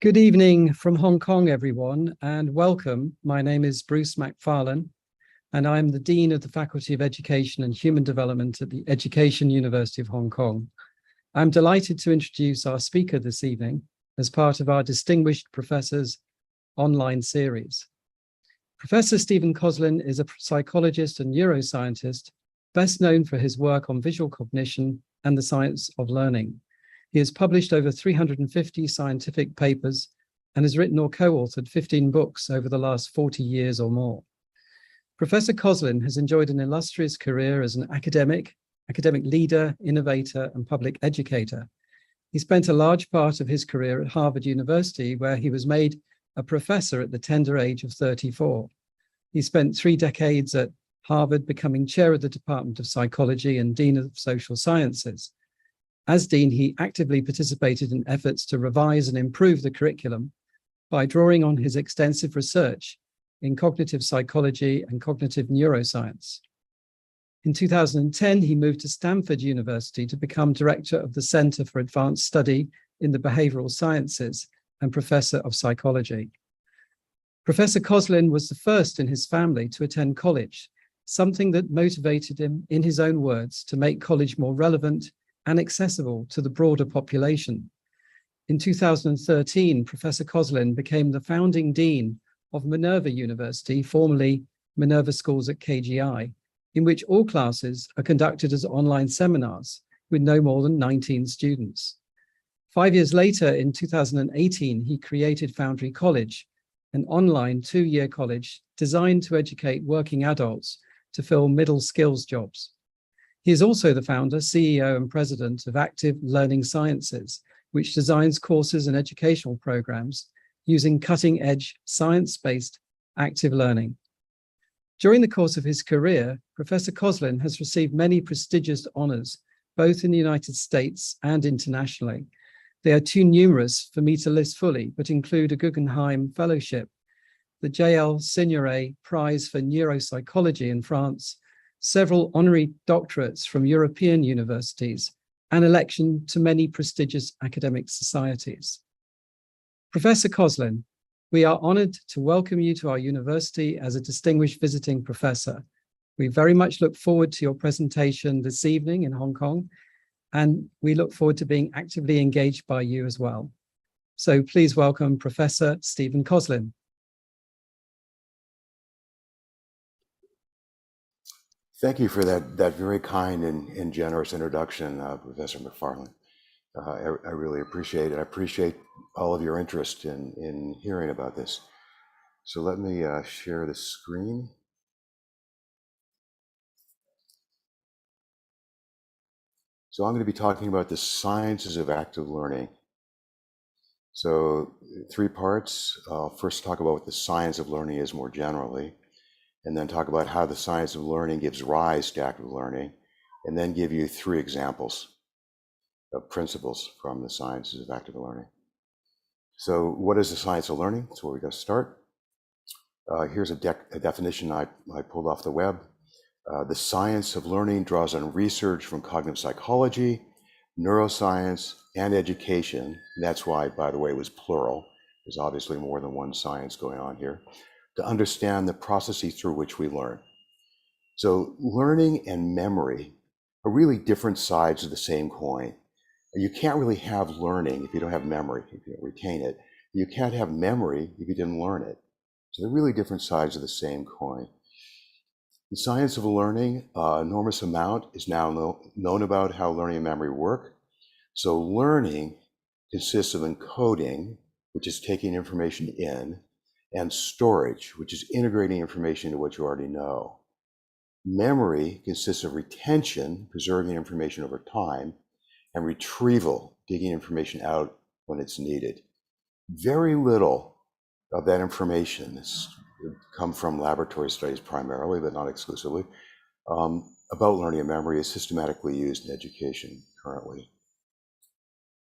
Good evening from Hong Kong, everyone, and welcome. My name is Bruce McFarlane, and I'm the Dean of the Faculty of Education and Human Development at the Education University of Hong Kong. I'm delighted to introduce our speaker this evening as part of our Distinguished Professors online series. Professor Stephen Kosslyn is a psychologist and neuroscientist, best known for his work on visual cognition and the science of learning. He has published over 350 scientific papers and has written or co-authored 15 books over the last 40 years or more. Professor Kosslyn has enjoyed an illustrious career as an academic leader, innovator, and public educator. He spent a large part of his career at Harvard University, where he was made a professor at the tender age of 34. He spent 3 decades at Harvard, becoming chair of the Department of Psychology and Dean of Social Sciences. As Dean, he actively participated in efforts to revise and improve the curriculum by drawing on his extensive research in cognitive psychology and cognitive neuroscience. In 2010, he moved to Stanford University to become director of the Center for Advanced Study in the Behavioral Sciences and professor of psychology. Professor Kosslyn was the first in his family to attend college, something that motivated him, in his own words, to make college more relevant and accessible to the broader population. In 2013, Professor Kosslyn became the founding dean of Minerva University, formerly Minerva Schools at KGI, in which all classes are conducted as online seminars with no more than 19 students. 5 years later, in 2018, he created Foundry College, an online 2-year college designed to educate working adults to fill middle skills jobs. He is also the founder, CEO, and president of Active Learning Sciences, which designs courses and educational programs using cutting-edge, science-based active learning. During the course of his career, Professor Kosslyn has received many prestigious honors, both in the United States and internationally. They are too numerous for me to list fully, but include a Guggenheim Fellowship, the J.L. Signoret Prize for Neuropsychology in France, several honorary doctorates from European universities, and election to many prestigious academic societies. Professor Kosslyn, we are honored to welcome you to our university as a distinguished visiting professor. We very much look forward to your presentation this evening in Hong Kong, and we look forward to being actively engaged by you as well. So please welcome Professor Stephen Kosslyn. Thank you for that very kind and generous introduction, Professor McFarlane. I really appreciate it. I appreciate all of your interest in hearing about this. So let me share the screen. So I'm going to be talking about the sciences of active learning. So 3 parts. I'll first talk about what the science of learning is more generally, and then talk about how the science of learning gives rise to active learning, and then give you 3 examples of principles from the sciences of active learning. So what is the science of learning? That's where we got to start. Here's a definition I pulled off the web. The science of learning draws on research from cognitive psychology, neuroscience, and education. And that's why, by the way, it was plural. There's obviously more than one science going on here, to understand the processes through which we learn. So learning and memory are really different sides of the same coin. You can't really have learning if you don't have memory, if you don't retain it. You can't have memory if you didn't learn it. So they're really different sides of the same coin. The science of learning, enormous amount is now known about how learning and memory work. So learning consists of encoding, which is taking information in, and storage, which is integrating information into what you already know. Memory consists of retention, preserving information over time, and retrieval, digging information out when it's needed. Very little of that information has come from laboratory studies primarily, but not exclusively, about learning and memory is systematically used in education currently.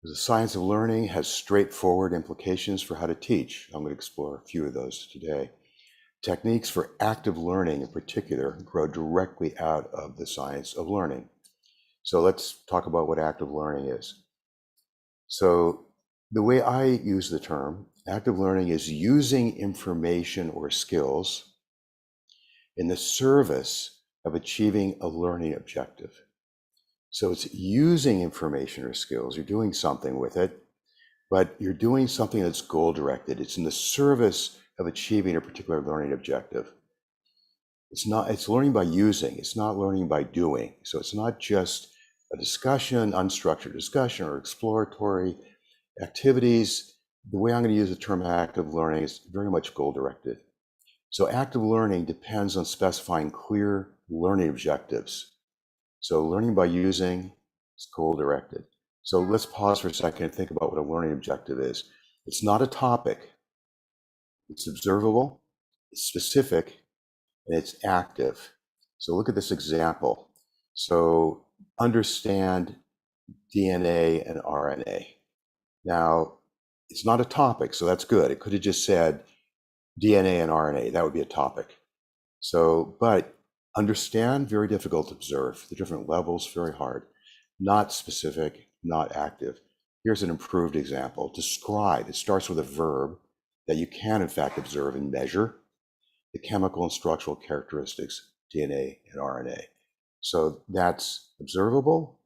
The science of learning has straightforward implications for how to teach. I'm going to explore a few of those today. Techniques for active learning in particular grow directly out of the science of learning. So let's talk about what active learning is. So The way I use the term, active learning is using information or skills in the service of achieving a learning objective. So it's using information or skills, you're doing something with it, but you're doing something that's goal-directed. It's in the service of achieving a particular learning objective. It's learning by using, it's not learning by doing. So it's not just a discussion, unstructured discussion, or exploratory activities. The way I'm going to use the term active learning is very much goal-directed. So active learning depends on specifying clear learning objectives. So learning by using is goal-directed. So let's pause for a second and think about what a learning objective is. It's not a topic. It's observable, it's specific, and it's active. So look at this example. So understand DNA and RNA. Now, it's not a topic, so that's good. It could have just said DNA and RNA. That would be a topic. So, but understand, very difficult to observe. The different levels, very hard. Not specific, not active. Here's an improved example. Describe, it starts with a verb that you can in fact observe and measure the chemical and structural characteristics, DNA and RNA. So that's observable.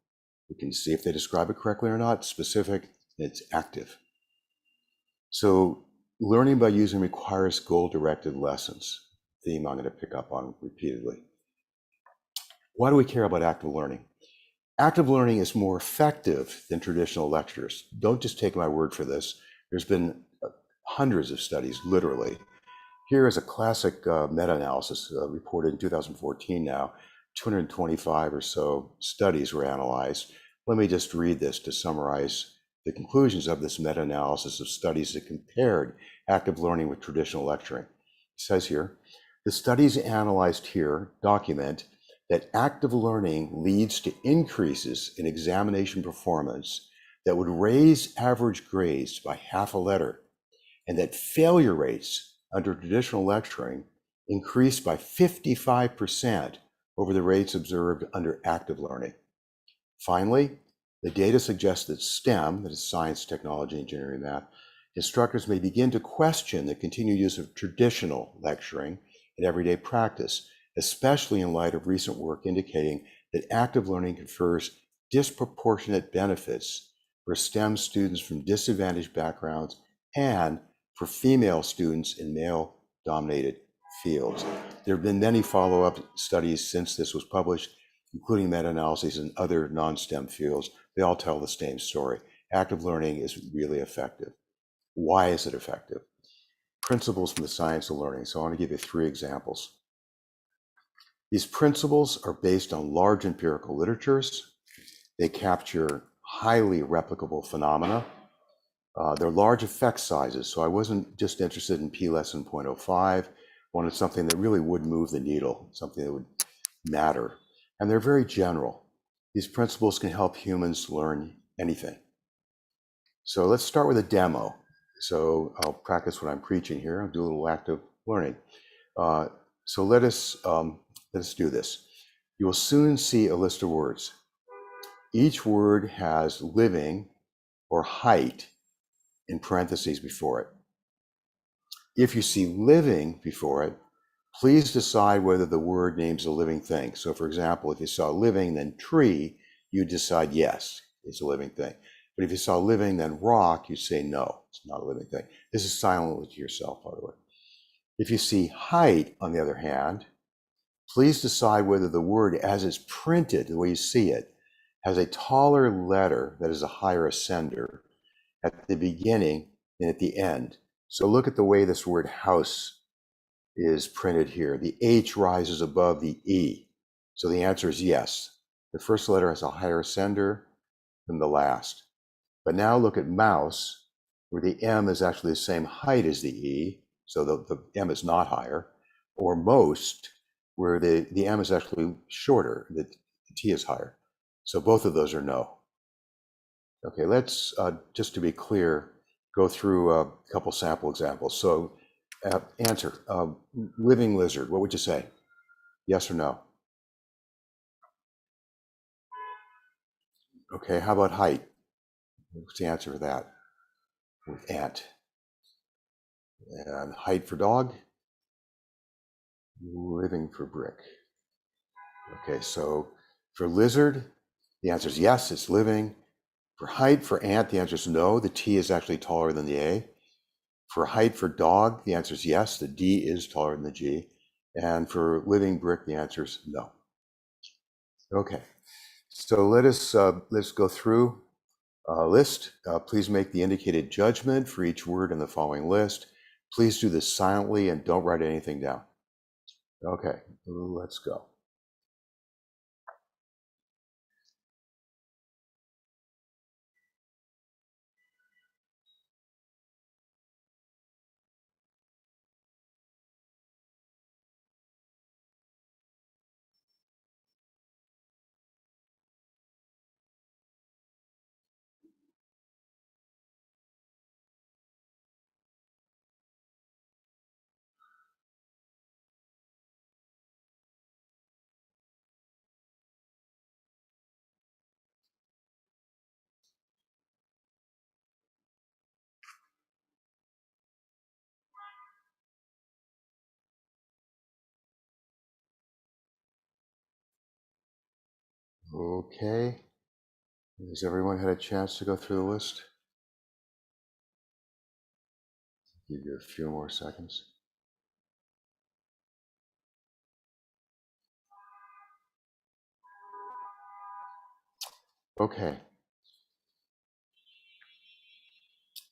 We can see if they describe it correctly or not. Specific, it's active. So learning by using requires goal-directed lessons. Theme I'm going to pick up on repeatedly. Why do we care about active learning? Active learning is more effective than traditional lectures. Don't just take my word for this. There's been hundreds of studies, literally. Here is a classic meta-analysis reported in 2014 now. 225 or so studies were analyzed. Let me just read this to summarize the conclusions of this meta-analysis of studies that compared active learning with traditional lecturing. It says here, the studies analyzed here document that active learning leads to increases in examination performance that would raise average grades by half a letter, and that failure rates under traditional lecturing increased by 55% over the rates observed under active learning. Finally, the data suggests that STEM, that is science, technology, engineering, math, instructors may begin to question the continued use of traditional lecturing in everyday practice, especially in light of recent work indicating that active learning confers disproportionate benefits for STEM students from disadvantaged backgrounds and for female students in male-dominated fields. There have been many follow-up studies since this was published, including meta-analyses in other non-STEM fields. They all tell the same story. Active learning is really effective. Why is it effective? Principles from the science of learning. So I want to give you 3 examples. These principles are based on large empirical literatures. They capture highly replicable phenomena. They're large effect sizes, so I wasn't just interested in p less than 0.05. Wanted something that really would move the needle, something that would matter. And they're very general. These principles can help humans learn anything. So let's start with a demo. So I'll practice what I'm preaching here. I'll do a little active learning. So let us do this. You will soon see a list of words. Each word has living or height in parentheses before it. If you see living before it, please decide whether the word names a living thing. So for example, if you saw living, then tree, you decide yes, it's a living thing. But if you saw living, then rock, you say no, it's not a living thing. This is silently to yourself, by the way. If you see height, on the other hand, please decide whether the word as it's printed, the way you see it, has a taller letter that is a higher ascender at the beginning and at the end. So look at the way this word house is printed here. The H rises above the E. So the answer is yes. The first letter has a higher ascender than the last. But now look at mouse, where the M is actually the same height as the E. So the M is not higher. Or most, where the M is actually shorter, the T is higher. So both of those are no. Okay, let's, just to be clear, go through a couple sample examples. So answer, living lizard, what would you say? Yes or no? Okay, how about height? What's the answer for that? with ant. And height for dog, living for brick. Okay, so for lizard, the answer is yes, it's living. For height for ant, the answer is no, the T is actually taller than the A. For height for dog, the answer is yes, the D is taller than the G. And for living brick, the answer is no. Okay, so let's go through a list. Please make the indicated judgment for each word in the following list. Please do this silently and don't write anything down. Okay, let's go. Okay, has everyone had a chance to go through the list? Give you a few more seconds. Okay.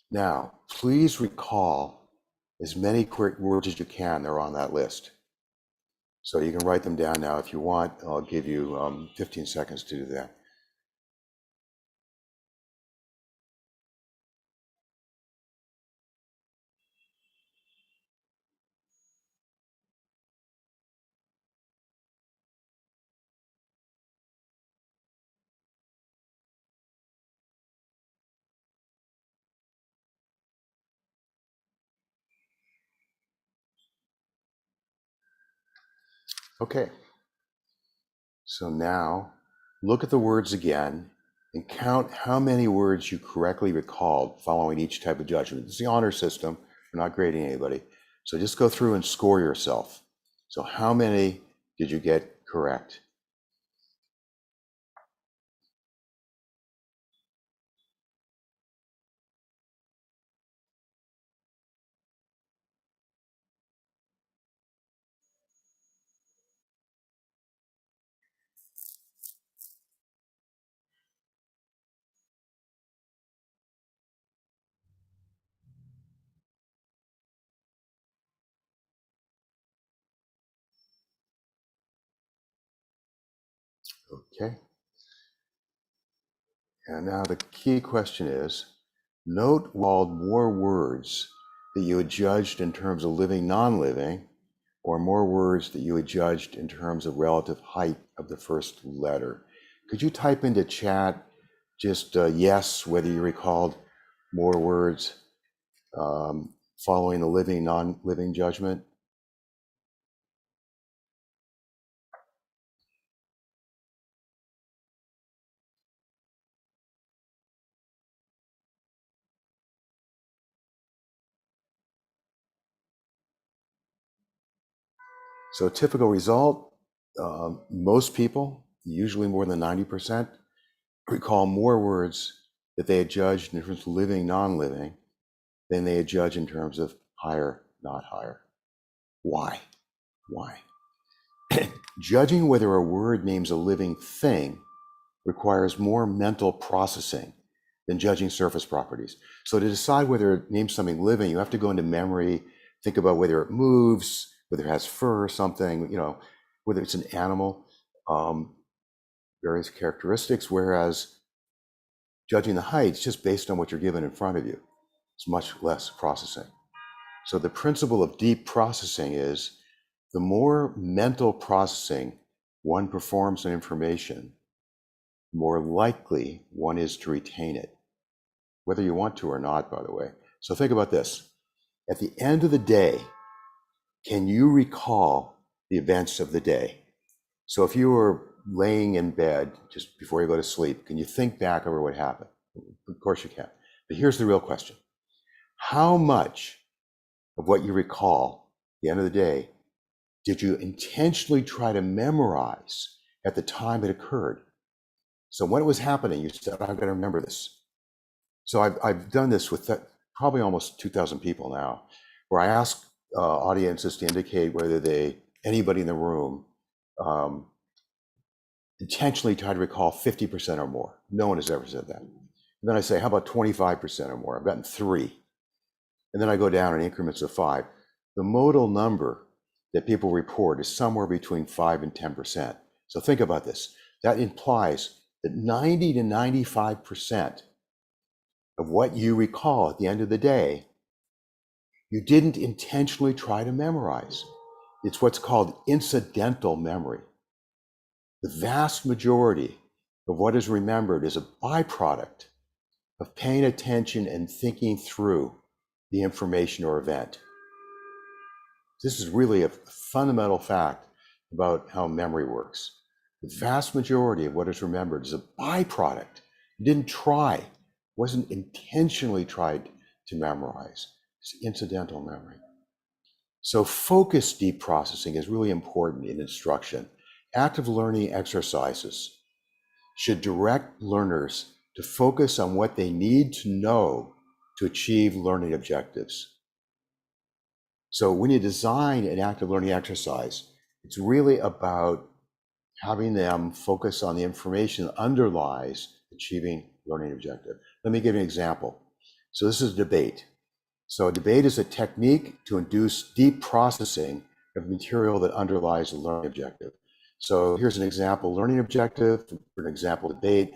Now, please recall as many quick words as you can that are on that list. So you can write them down now if you want. I'll give you 15 seconds to do that. Okay. So now look at the words again and count how many words you correctly recalled following each type of judgment. It's the honor system. We're not grading anybody. So just go through and score yourself. So how many did you get correct? Okay. And now the key question is, note more words that you had judged in terms of living, non-living, or more words that you had judged in terms of relative height of the first letter. Could you type into chat just yes, whether you recalled more words following the living, non-living judgment? So typical result, most people, usually more than 90%, recall more words that they had judged in terms of living, non-living, than they had judged in terms of higher, not higher. Why? Why? Judging whether a word names a living thing requires more mental processing than judging surface properties. So to decide whether it names something living, you have to go into memory, think about whether it moves, whether it has fur or something, whether it's an animal, various characteristics, whereas judging the heights just based on what you're given in front of you, it's much less processing. So the principle of deep processing is the more mental processing one performs on information, the more likely one is to retain it, whether you want to or not, by the way. So think about this. At the end of the day, can you recall the events of the day? So if you were laying in bed just before you go to sleep, can you think back over what happened? Of course you can. But here's the real question. How much of what you recall at the end of the day did you intentionally try to memorize at the time it occurred? So when it was happening, you said, I've got to remember this. So I've done this with probably almost 2,000 people now, where I ask audiences to indicate whether anybody in the room intentionally tried to recall 50% or more. No one has ever said that. And then I say, how about 25% or more? I've gotten 3. And then I go down in increments of 5. The modal number that people report is somewhere between 5 and 10%. So think about this. That implies that 90 to 95% of what you recall at the end of the day, you didn't intentionally try to memorize. It's what's called incidental memory. The vast majority of what is remembered is a byproduct of paying attention and thinking through the information or event. This is really a fundamental fact about how memory works. The vast majority of what is remembered is a byproduct. You didn't try, wasn't intentionally tried to memorize. It's incidental memory. So focused deep processing is really important in instruction. Active learning exercises should direct learners to focus on what they need to know to achieve learning objectives. So when you design an active learning exercise, it's really about having them focus on the information that underlies achieving learning objective. Let me give you an example. So this is a debate. So a debate is a technique to induce deep processing of material that underlies the learning objective. So here's an example learning objective, for an example debate.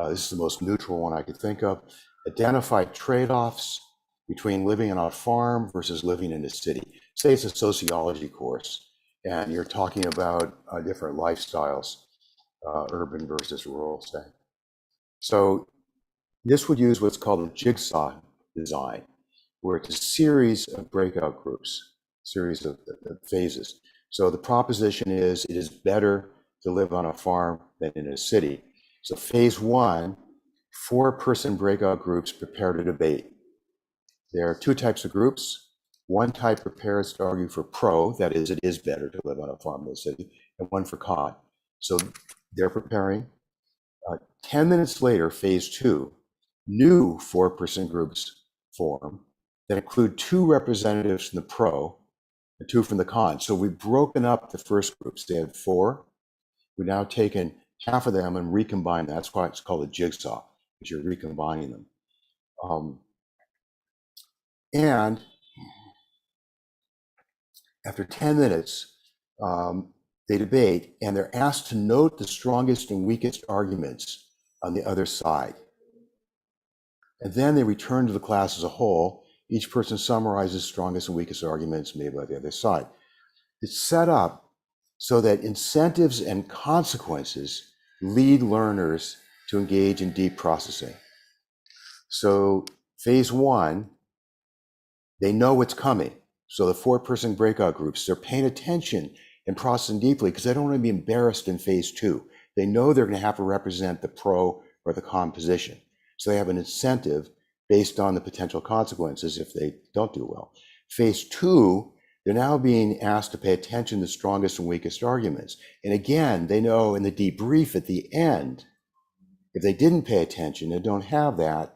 This is the most neutral one I could think of. Identify trade-offs between living on a farm versus living in a city. Say it's a sociology course, and you're talking about different lifestyles, urban versus rural, say. So this would use what's called a jigsaw design, where it's a series of breakout groups, series of phases. So the proposition is it is better to live on a farm than in a city. So phase 1, 4-person breakout groups prepare to debate. There are 2 types of groups. One type prepares to argue for pro, that is, it is better to live on a farm than a city, and one for con. So they're preparing. 10 minutes later, phase 2, new 4-person groups form that include 2 representatives from the pro and 2 from the con. So we've broken up the first groups. They had 4. We've now taken half of them and recombined. That's why it's called a jigsaw, because you're recombining them. And after 10 minutes, they debate, and they're asked to note the strongest and weakest arguments on the other side. And then they return to the class as a whole. Each person summarizes strongest and weakest arguments made by the other side. It's set up so that incentives and consequences lead learners to engage in deep processing. So phase 1, they know what's coming. So the 4-person breakout groups, they're paying attention and processing deeply because they don't want to be embarrassed in phase 2. They know they're going to have to represent the pro or the con position. So they have an incentive based on the potential consequences if they don't do well. Phase 2, they're now being asked to pay attention to the strongest and weakest arguments. And again, they know in the debrief at the end, if they didn't pay attention and don't have that,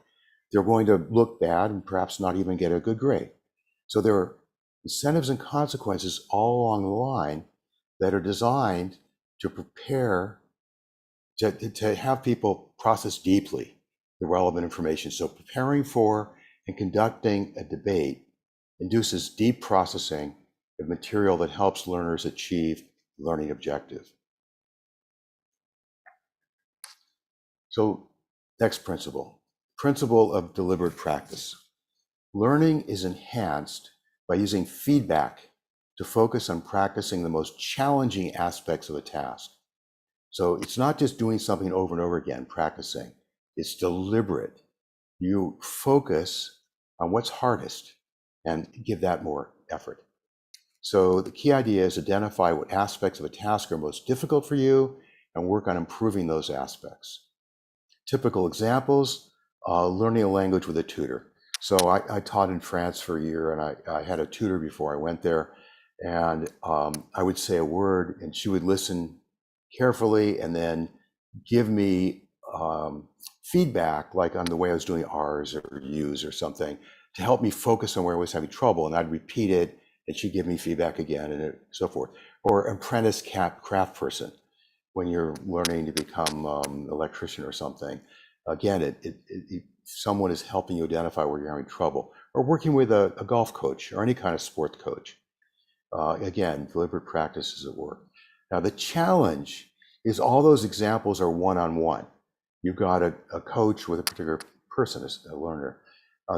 they're going to look bad and perhaps not even get a good grade. So there are incentives and consequences all along the line that are designed to prepare, to have people process deeply the relevant information. So preparing for and conducting a debate induces deep processing of material that helps learners achieve learning objective. So next principle of deliberate practice. Learning is enhanced by using feedback to focus on practicing the most challenging aspects of a task. So it's not just doing something over and over again, practicing. It's deliberate. You focus on what's hardest and give that more effort. So the key idea is identify what aspects of a task are most difficult for you and work on improving those aspects. Typical examples, learning a language with a tutor. So I taught in France for a year, and I had a tutor before I went there, and I would say a word, and she would listen carefully and then give me feedback, like on the way I was doing R's or U's or something, to help me focus on where I was having trouble, and I'd repeat it, and she'd give me feedback again, and so forth. Or apprentice craft person, when you're learning to become an electrician or something. Again, someone is helping you identify where you're having trouble, or working with a golf coach or any kind of sport coach. Again, deliberate practices at work. Now, the challenge is all those examples are one-on-one. You've got a coach with a particular person, a learner.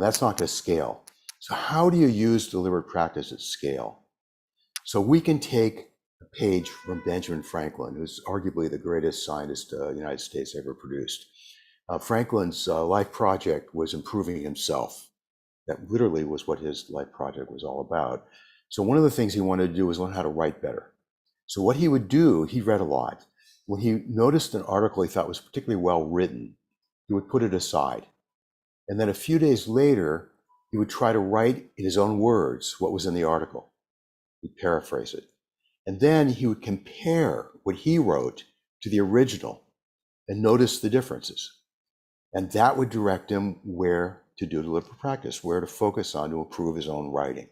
That's not going to scale. So how do you use deliberate practice at scale? So we can take a page from Benjamin Franklin, who's arguably the greatest scientist the United States ever produced. Franklin's life project was improving himself. That literally was what his life project was all about. So one of the things he wanted to do was learn how to write better. So what he would do, he read a lot. When he noticed an article he thought was particularly well written, he would put it aside. And then a few days later, he would try to write in his own words what was in the article. He'd paraphrase it. And then he would compare what he wrote to the original and notice the differences. And that would direct him where to do deliberate practice, where to focus on to improve his own writing.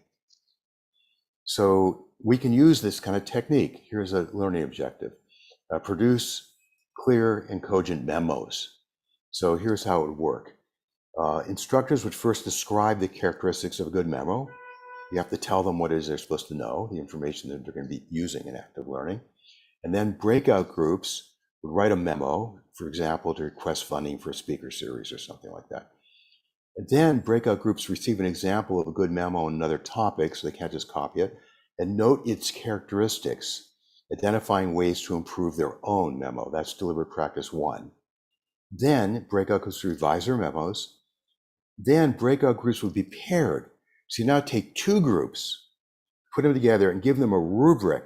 So we can use this kind of technique. Here's a learning objective. Produce clear and cogent memos. So here's how it would work. Instructors would first describe the characteristics of a good memo. You have to tell them what it is they're supposed to know, the information that they're going to be using in active learning. And then breakout groups would write a memo, for example, to request funding for a speaker series or something like that. And then breakout groups receive an example of a good memo on another topic, so they can't just copy it, and note its characteristics, identifying ways to improve their own memo. That's deliberate practice 1. Then breakout groups revise their memos. Then breakout groups would be paired. So you now take 2 groups, put them together, and give them a rubric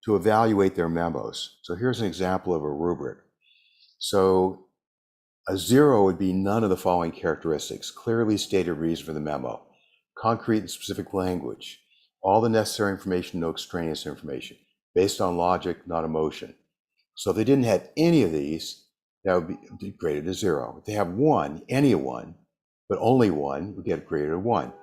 to evaluate their memos. So here's an example of a rubric. So a 0 would be none of the following characteristics: clearly stated reason for the memo, concrete and specific language, all the necessary information, no extraneous information, based on logic, not emotion. So if they didn't have any of these, that would be graded a 0. If they have one, any one, but only one, would get graded a 1.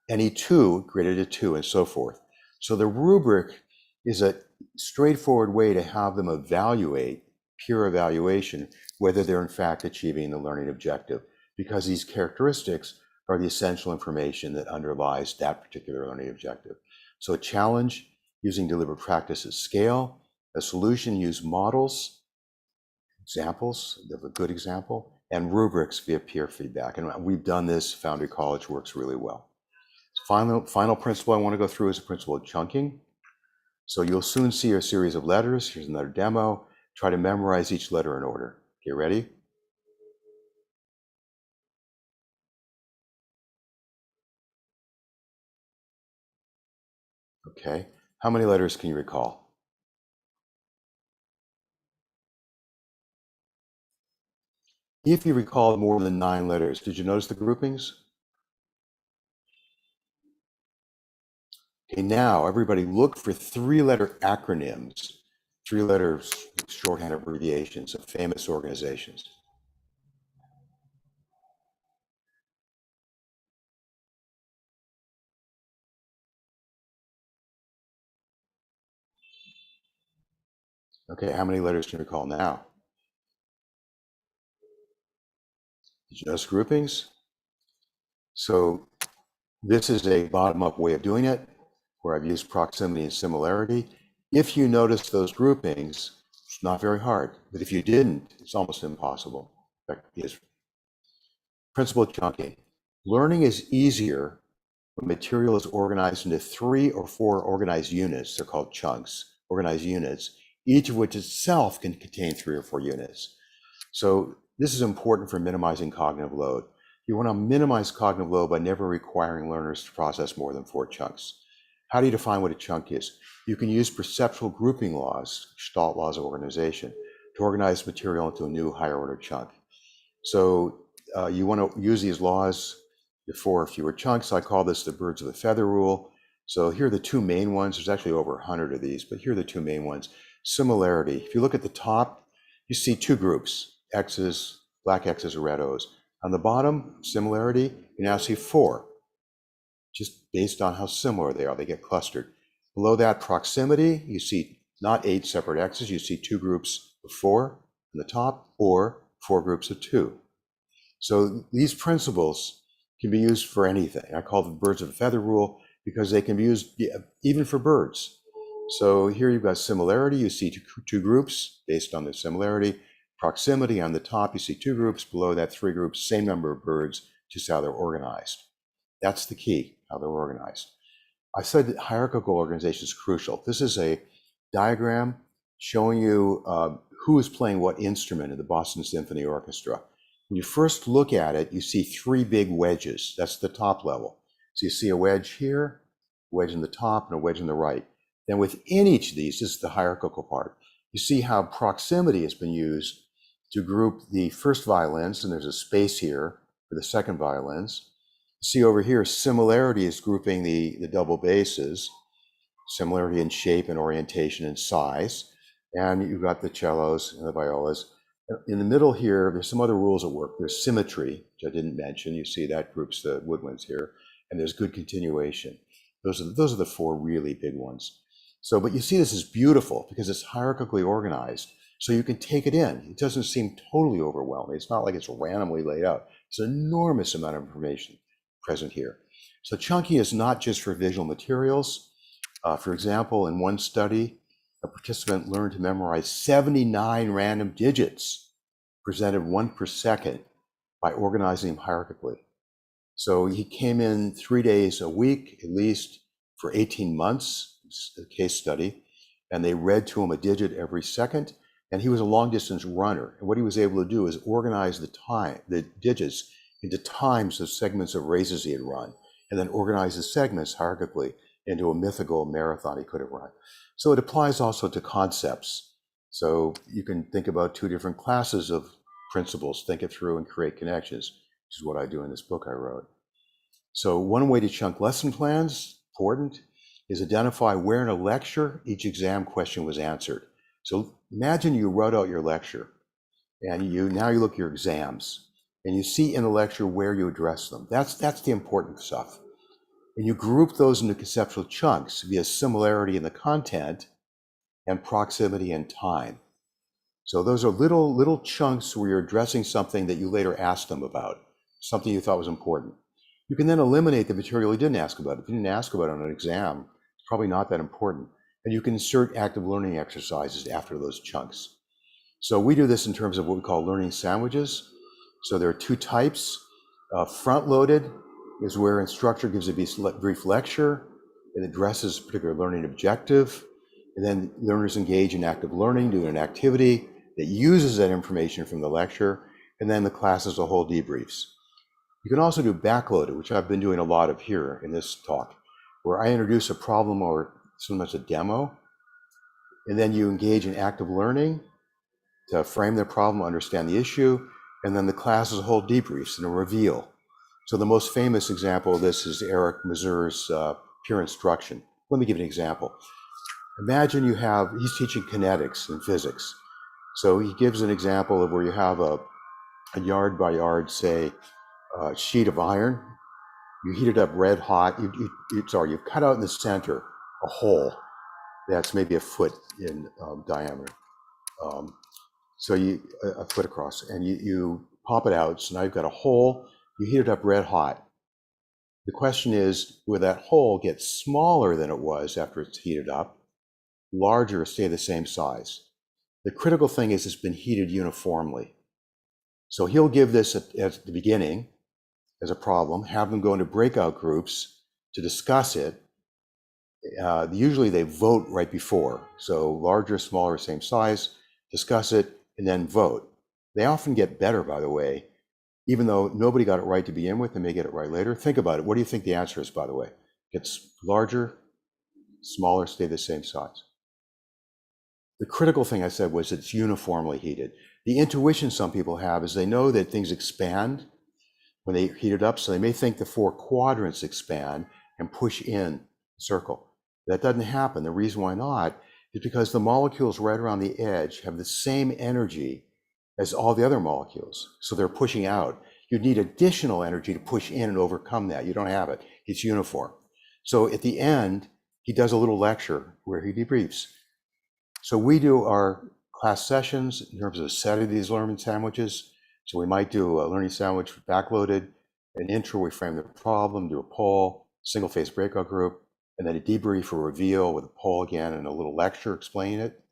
Any 2, graded a 2, and so forth. So the rubric is a straightforward way to have them evaluate, peer evaluation, whether they're in fact achieving the learning objective, because these characteristics are the essential information that underlies that particular learning objective. So a challenge, using deliberate practice at scale. A solution, use models, examples of a good example, and rubrics via peer feedback. And we've done this. Foundry College works really well. Final principle I want to go through is the principle of chunking. So you'll soon see a series of letters. Here's another demo. Try to memorize each letter in order. Okay, ready? Okay. How many letters can you recall? If you recall more than 9 letters, did you notice the groupings? Okay, now everybody look for 3-letter acronyms, 3-letter shorthand abbreviations of famous organizations. Okay, how many letters can you recall now? Did you notice groupings? So this is a bottom-up way of doing it, where I've used proximity and similarity. If you notice those groupings, it's not very hard, but if you didn't, it's almost impossible. In fact, it is. Principle of chunking. Learning is easier when material is organized into 3 or 4 organized units. They're called chunks, organized units, each of which itself can contain 3 or 4 units. So this is important for minimizing cognitive load. You want to minimize cognitive load by never requiring learners to process more than 4 chunks. How do you define what a chunk is? You can use perceptual grouping laws, Gestalt laws of organization, to organize material into a new higher order chunk. So you want to use these laws four or fewer chunks. I call this the birds of a feather rule. So here are the two main ones. There's actually over 100 of these, but here are the two main ones. Similarity. If you look at the top, you see two groups, X's, black X's or red O's. On the bottom, similarity, you now see four, just based on how similar they are. They get clustered. Below that, proximity, you see not 8 separate X's, you see two groups of 4 on the top, or 4 groups of 2. So these principles can be used for anything. I call them birds of a feather rule because they can be used even for birds. So here you've got similarity, you see two groups based on their similarity. Proximity, on the top, you see two groups, below that 3 groups, same number of birds, just how they're organized. That's the key, how they're organized. I said that hierarchical organization is crucial. This is a diagram showing you who is playing what instrument in the Boston Symphony Orchestra. When you first look at it, you see 3 big wedges. That's the top level. So you see a wedge here, a wedge in the top, and a wedge in the right. Then within each of these, this is the hierarchical part. You see how proximity has been used to group the first violins, and there's a space here for the second violins. See over here, similarity is grouping the double basses, similarity in shape and orientation and size. And you've got the cellos and the violas. In the middle here, there's some other rules at work. There's symmetry, which I didn't mention. You see that groups the woodwinds here. And there's good continuation. Those are the 4 really big ones. So, but you see this is beautiful because it's hierarchically organized. So you can take it in. It doesn't seem totally overwhelming. It's not like it's randomly laid out. It's an enormous amount of information present here. So chunking is not just for visual materials. For example, in one study, a participant learned to memorize 79 random digits presented 1 per second by organizing them hierarchically. So he came in 3 days a week, at least for 18 months, a case study, and they read to him a digit every second. And he was a long distance runner. And what he was able to do is organize the digits into times of segments of races he had run, and then organize the segments hierarchically into a mythical marathon he could have run. So it applies also to concepts. So you can think about 2 different classes of principles, think it through and create connections, which is what I do in this book I wrote. So one way to chunk lesson plans, important, is identify where in a lecture each exam question was answered. So imagine you wrote out your lecture and now you look at your exams and you see in the lecture where you address them. That's the important stuff. And you group those into conceptual chunks via similarity in the content and proximity in time. So those are little chunks where you're addressing something that you later asked them about, something you thought was important. You can then eliminate the material you didn't ask about. If you didn't ask about it on an exam, it's probably not that important. And you can insert active learning exercises after those chunks. So we do this in terms of what we call learning sandwiches. So there are 2 types. Front-loaded is where instructor gives a brief lecture. It addresses a particular learning objective. And then learners engage in active learning, doing an activity that uses that information from the lecture. And then the class as a whole debriefs. You can also do backloaded, which I've been doing a lot of here in this talk, where I introduce a problem or sometimes a demo, and then you engage in active learning to frame the problem, understand the issue, and then the class as a whole debriefs and a reveal. So the most famous example of this is Eric Mazur's Pure Instruction. Let me give you an example. Imagine he's teaching kinetics in physics. So he gives an example of where you have a yard by yard, say, sheet of iron. You heat it up red hot. You've cut out in the center a hole that's maybe a foot in diameter. So a foot across, and you pop it out. So now you've got a hole. You heat it up red hot. The question is, will that hole get smaller than it was after it's heated up, larger, or stay the same size? The critical thing is it's been heated uniformly. So he'll give this at the beginning as a problem, have them go into breakout groups to discuss it. Usually they vote right before. So larger, smaller, same size, discuss it, and then vote. They often get better, by the way, even though nobody got it right to begin with, they may get it right later. Think about it. What do you think the answer is, by the way? Gets larger, smaller, stay the same size. The critical thing I said was it's uniformly heated. The intuition some people have is they know that things expand when they heat it up. So they may think the 4 quadrants expand and push in the circle. That doesn't happen. The reason why not is because the molecules right around the edge have the same energy as all the other molecules. So they're pushing out. You'd need additional energy to push in and overcome that. You don't have it. It's uniform. So at the end, he does a little lecture where he debriefs. So we do our class sessions in terms of a set of these learning sandwiches. So we might do a learning sandwich backloaded, an intro, we frame the problem, do a poll, single phase breakout group, and then a debrief or reveal with a poll again and a little lecture explaining it.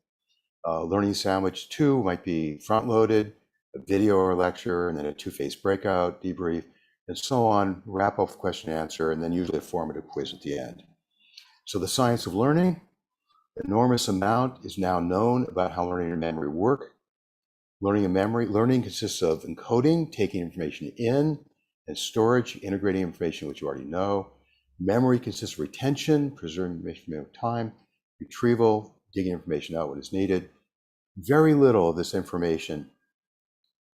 Learning sandwich 2 might be front loaded, a video or lecture, and then a 2-phase breakout, debrief, and so on, wrap up with question and answer, and then usually a formative quiz at the end. So the science of learning, enormous amount is now known about how learning and memory work. Learning and memory, learning consists of encoding, taking information in, and storage, integrating information which you already know. Memory consists of retention, preserving information over time, retrieval, digging information out when it's needed. Very little of this information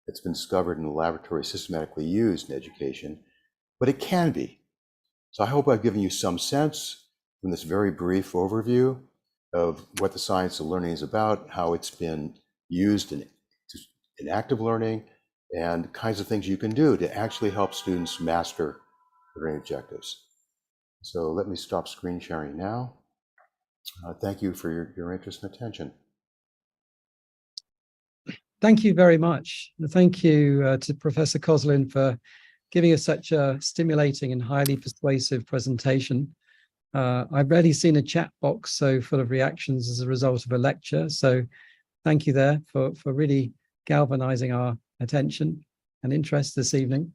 that's been discovered in the laboratory systematically used in education, but it can be. So I hope I've given you some sense from this very brief overview of what the science of learning is about, how it's been used in active learning, and kinds of things you can do to actually help students master learning objectives. So let me stop screen sharing now. Thank you for your interest and attention. Thank you very much. Thank you to Professor Kosslyn for giving us such a stimulating and highly persuasive presentation. I've rarely seen a chat box so full of reactions as a result of a lecture. So thank you there for really galvanizing our attention and interest this evening.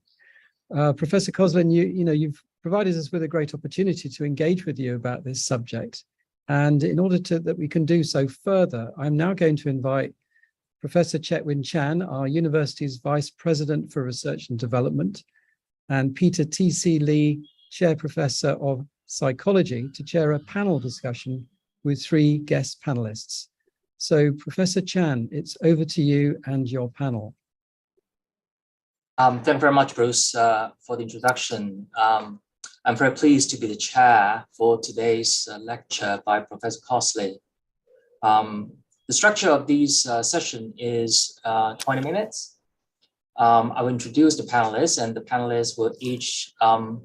Professor Kosslyn, you've provided us with a great opportunity to engage with you about this subject. And in order that we can do so further, I'm now going to invite Professor Chetwin Chan, our university's Vice President for Research and Development, and Peter T.C. Lee, Chair Professor of Psychology, to chair a panel discussion with 3 guest panelists. So Professor Chan, it's over to you and your panel. Thank you very much, Bruce, for the introduction. I'm very pleased to be the chair for today's lecture by Professor Kosslyn. The structure of this session is 20 minutes. I will introduce the panelists, and the panelists will each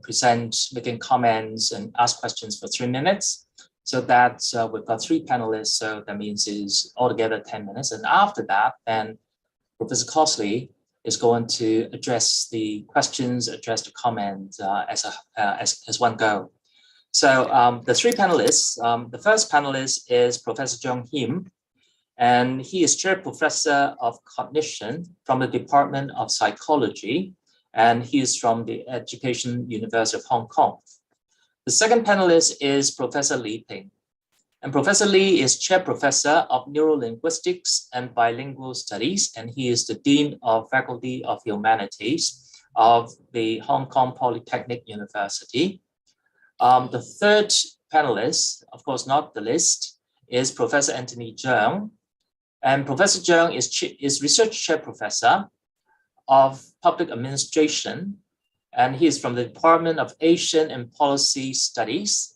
present, making comments and ask questions for 3 minutes. So that we've got 3 panelists, so that means it's altogether 10 minutes. And after that, then Professor Kosslyn is going to address the questions, address the comments as one go. So the 3 panelists, the first panelist is Professor Jung Him, and he is Chair Professor of Cognition from the Department of Psychology, and he is from the Education University of Hong Kong. The second panelist is Professor Li Ping, and Professor Li is Chair Professor of Neurolinguistics and Bilingual Studies, and he is the Dean of Faculty of Humanities of the Hong Kong Polytechnic University. The third panelist, of course not the least, is Professor Anthony Cheung. And Professor Cheung is Research Chair Professor of Public Administration, and he is from the Department of Asian and Policy Studies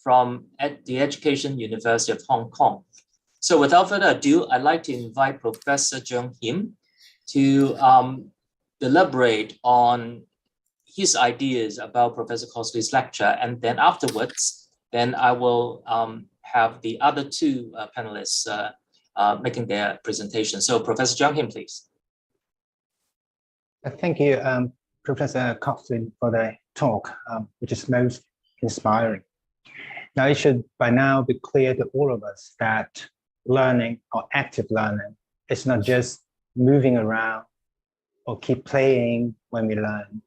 from the Education University of Hong Kong. So without further ado, I'd like to invite Professor Jung Him to elaborate on his ideas about Professor Kosslyn's lecture, and then afterwards, then I will have the other 2 panelists making their presentation. So Professor Jung Him, please. Thank you, Professor Kosslyn, for the talk, which is most inspiring. Now, it should by now be clear to all of us that learning or active learning is not just moving around or keep playing when we learn.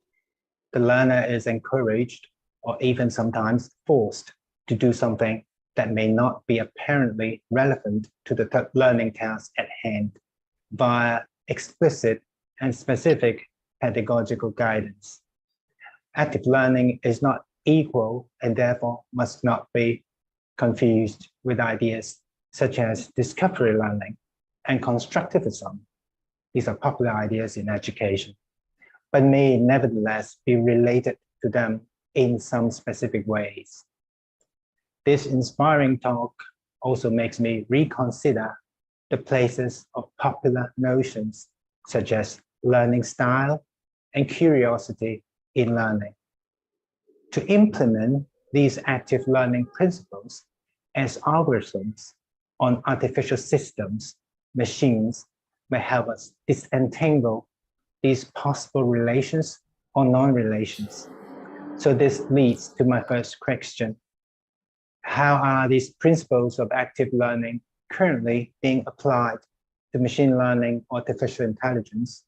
The learner is encouraged or even sometimes forced to do something that may not be apparently relevant to the learning task at hand via explicit and specific pedagogical guidance. Active learning is not equal and therefore must not be confused with ideas such as discovery learning and constructivism. These are popular ideas in education. but may nevertheless be related to them in some specific ways. This inspiring talk also makes me reconsider the places of popular notions such as learning style and curiosity in learning. To implement these active learning principles as algorithms on artificial systems, machines may help us disentangle these possible relations or non-relations. So this leads to my first question. How are these principles of active learning currently being applied to machine learning, artificial intelligence?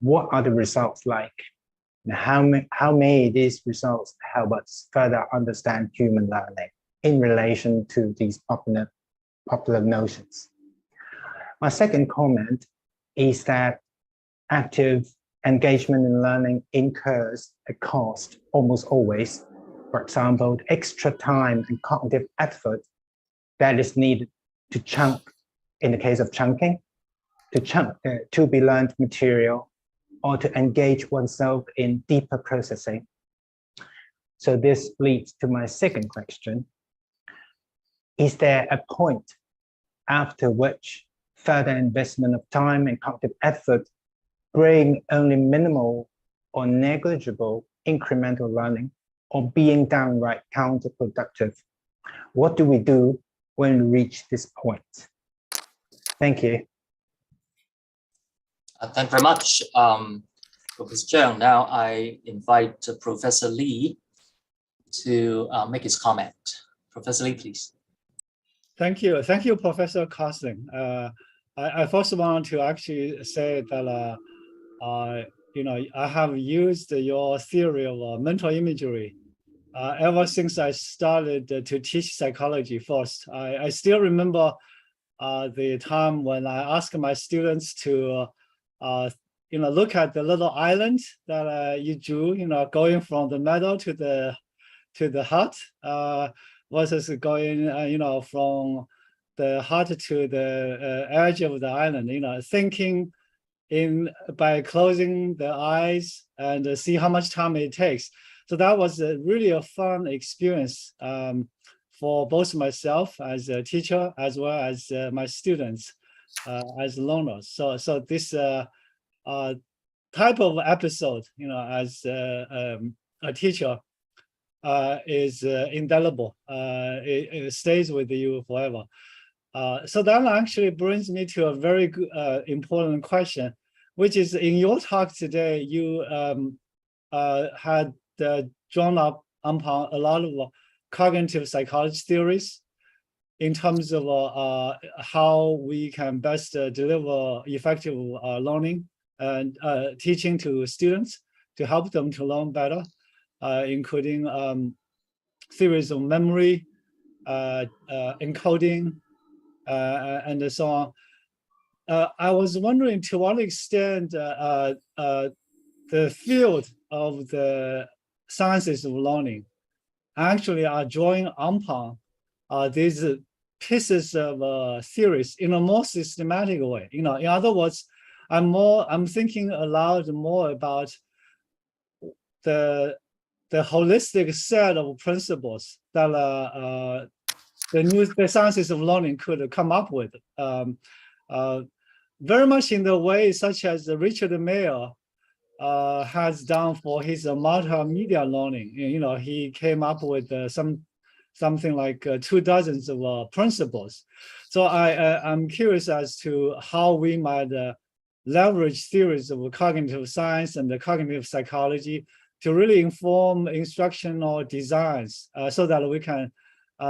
What are the results like? And how may these results help us further understand human learning in relation to these popular notions? My second comment is that active engagement in learning incurs a cost almost always. For example, the extra time and cognitive effort that is needed to chunk, in the case of chunking, to chunk the to-be-learned material or to engage oneself in deeper processing. So this leads to my second question. Is there a point after which further investment of time and cognitive effort bring only minimal or negligible incremental learning or being downright counterproductive? What do we do when we reach this point? Thank you. Thank you very much, Professor Cheung. Now I invite Professor Lee to make his comment. Professor Lee, please. Thank you, Professor Kosslyn. I first want to actually say that I have used your theory of mental imagery ever since I started to teach psychology first. I still remember the time when I asked my students to look at the little island that you drew, going from the middle to the heart, versus going, from the heart to the edge of the island, thinking by closing the eyes and see how much time it takes. So that was really a fun experience for both myself as a teacher as well as my students as learners. So this type of episode, as a teacher, is indelible. It stays with you forever. So that actually brings me to a very good, important question, which is in your talk today, you had drawn up upon a lot of cognitive psychology theories in terms of how we can best deliver effective learning and teaching to students to help them to learn better, including theories of memory, encoding, and so on. I was wondering to what extent the field of the sciences of learning actually are drawing upon these pieces of theories in a more systematic way. In other words, I'm thinking aloud more about the holistic set of principles that the sciences of learning could come up with. Very much in the way such as Richard Mayer has done for his multimedia learning. He came up with something like 24 of principles. So I'm curious as to how we might leverage theories of cognitive science and the cognitive psychology to really inform instructional designs so that we can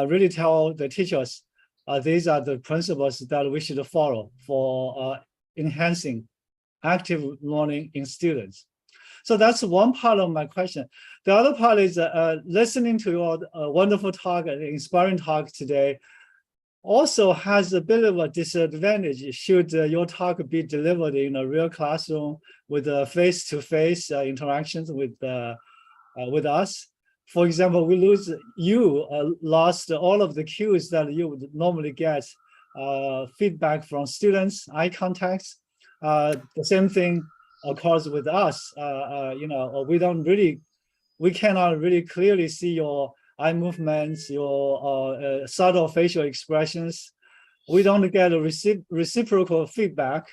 really tell the teachers these are the principles that we should follow for enhancing active learning in students. So that's one part of my question. The other part is listening to your wonderful talk, an inspiring talk today, also has a bit of a disadvantage should your talk be delivered in a real classroom with face-to-face interactions with us. For example, you lost all of the cues that you would normally get, feedback from students, eye contacts. The same thing course with us, we cannot really clearly see your eye movements, your subtle facial expressions. We don't get a reciprocal feedback.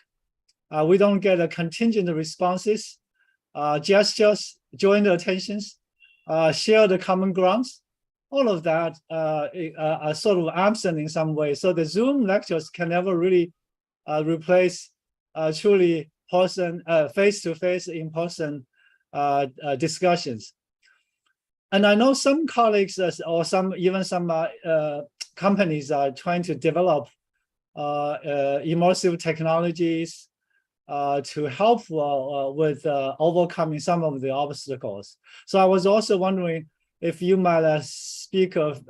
We don't get a contingent responses, gestures, joint attentions, share the common grounds. All of that are sort of absent in some way. So the Zoom lectures can never really replace truly face-to-face in-person discussions. And I know some colleagues or some companies are trying to develop immersive technologies to help with overcoming some of the obstacles. So I was also wondering if you might speak of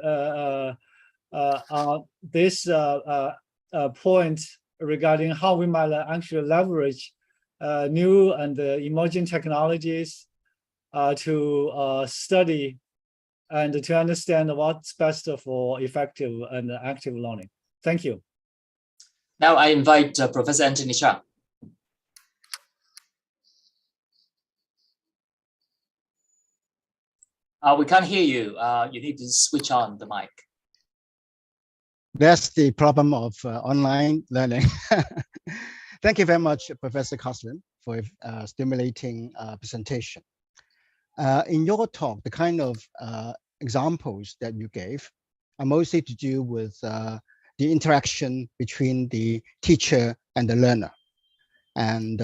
this point regarding how we might actually leverage new and emerging technologies to study and to understand what's best for effective and active learning. Thank you. Now I invite Professor Anthony Chang. We can't hear you. You need to switch on the mic. That's the problem of online learning. Thank you very much, Professor Kosslyn, for a stimulating presentation. In your talk, the kind of examples that you gave are mostly to do with the interaction between the teacher and the learner, and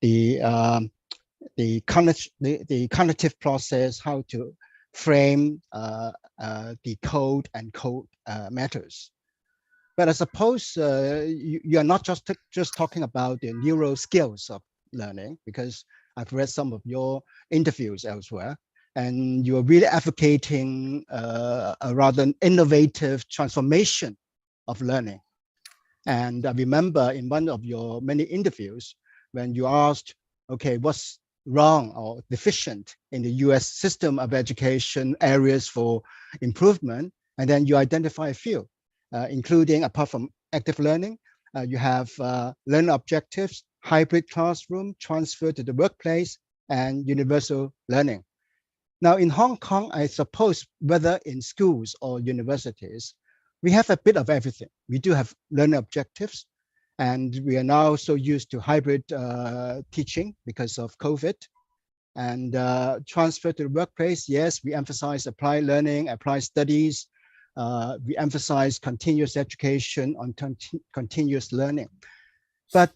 the cognitive process, how to frame the code and code matters. But I suppose you are not just talking about the neural skills of learning, because I've read some of your interviews elsewhere, and you're really advocating a rather innovative transformation of learning. And I remember in one of your many interviews, when you asked, okay, what's wrong or deficient in the US system of education, areas for improvement, and then you identify a few, including, apart from active learning, you have learner objectives, hybrid classroom, transfer to the workplace, and universal learning. Now in Hong Kong, I suppose, whether in schools or universities, we have a bit of everything. We do have learner objectives, and we are now so used to hybrid teaching because of COVID. And transfer to the workplace, yes, we emphasize applied learning, applied studies. We emphasize continuous education on continuous learning. But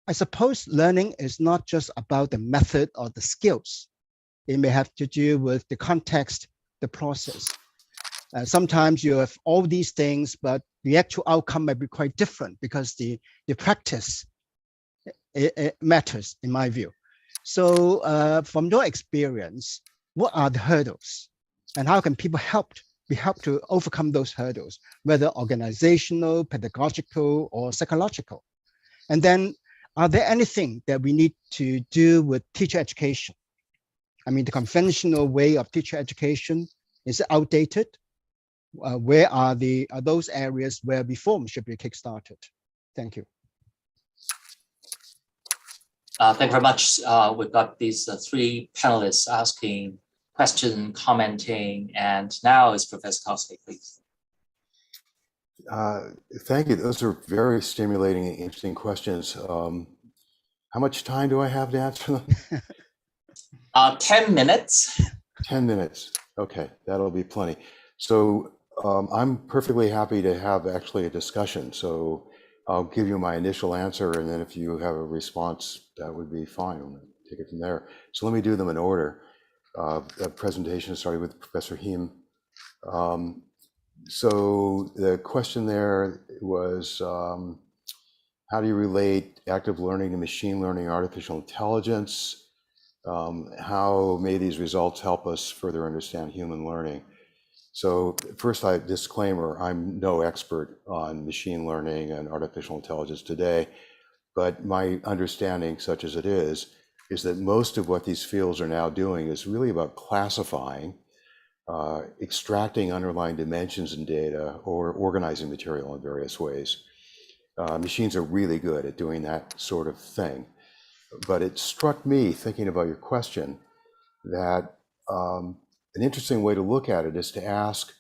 I suppose learning is not just about the method or the skills. It may have to do with the context, the process. Sometimes you have all these things, but the actual outcome may be quite different because the practice it matters, in my view. So from your experience, what are the hurdles? And how can people be helped to overcome those hurdles, whether organizational, pedagogical, or psychological? And then, are there anything that we need to do with teacher education? I mean, the conventional way of teacher education, is it outdated? Where are those areas where reform should be kickstarted? Thank you. Thank you very much. We've got these three panelists asking questions, commenting, and now is Professor Kosslyn, please. Thank you. Those are very stimulating and interesting questions. How much time do I have to answer them? 10 minutes. 10 minutes. Okay, that'll be plenty. So I'm perfectly happy to have actually a discussion. So I'll give you my initial answer, and then if you have a response, that would be fine. We'll take it from there. So let me do them in order. A presentation starting with Professor Heem. So the question there was, how do you relate active learning to machine learning, artificial intelligence? How may these results help us further understand human learning? So first, disclaimer, I'm no expert on machine learning and artificial intelligence today, but my understanding, such as it is that most of what these fields are now doing is really about classifying, extracting underlying dimensions in data, or organizing material in various ways. Machines are really good at doing that sort of thing. but it struck me, thinking about your question, that an interesting way to look at it is to ask,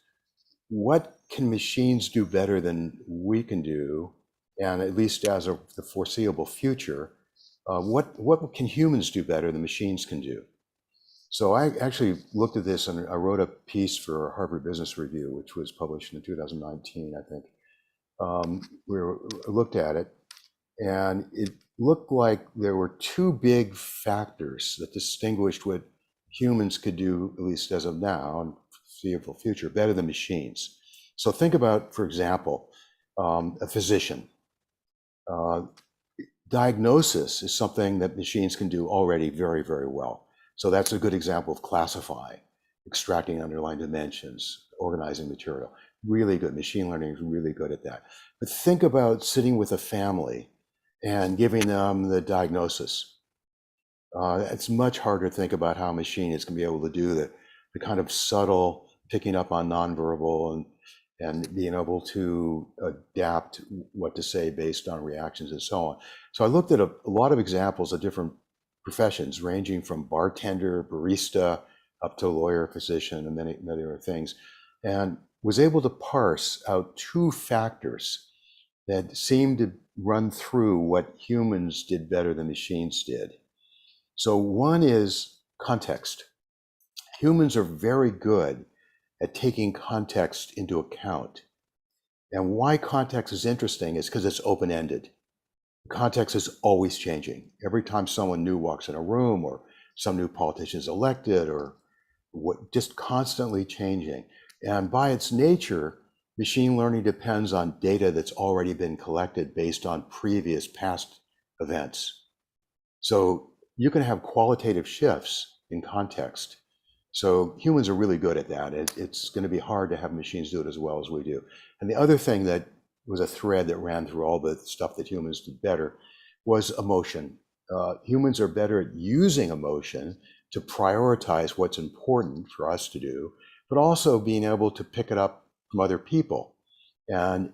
what can machines do better than we can do? And at least as of the foreseeable future, what can humans do better than machines can do? So I actually looked at this, and I wrote a piece for Harvard Business Review, which was published in 2019, I think. We looked at it, and it looked like there were two big factors that distinguished what humans could do, at least as of now and foreseeable future, better than machines. So think about, for example, a physician. Diagnosis is something that machines can do already very, very well. So that's a good example of classifying, extracting underlying dimensions, organizing material. Really good. Machine learning is really good at that. But think about sitting with a family and giving them the diagnosis. It's much harder to think about how a machine is going to be able to do the kind of subtle picking up on nonverbal and being able to adapt what to say based on reactions and so on. So I looked at a lot of examples of different professions, ranging from bartender, barista, up to lawyer, physician, and many other things, and was able to parse out two factors that seemed to run through what humans did better than machines did. So one is context. Humans are very good at taking context into account. And why context is interesting is because it's open-ended. Context is always changing. Every time someone new walks in a room, or some new politician is elected, or just constantly changing. And by its nature, machine learning depends on data that's already been collected based on previous past events. So you can have qualitative shifts in context. So humans are really good at that. It's going to be hard to have machines do it as well as we do. And the other thing that was a thread that ran through all the stuff that humans did better was emotion. Humans are better at using emotion to prioritize what's important for us to do, but also being able to pick it up from other people. And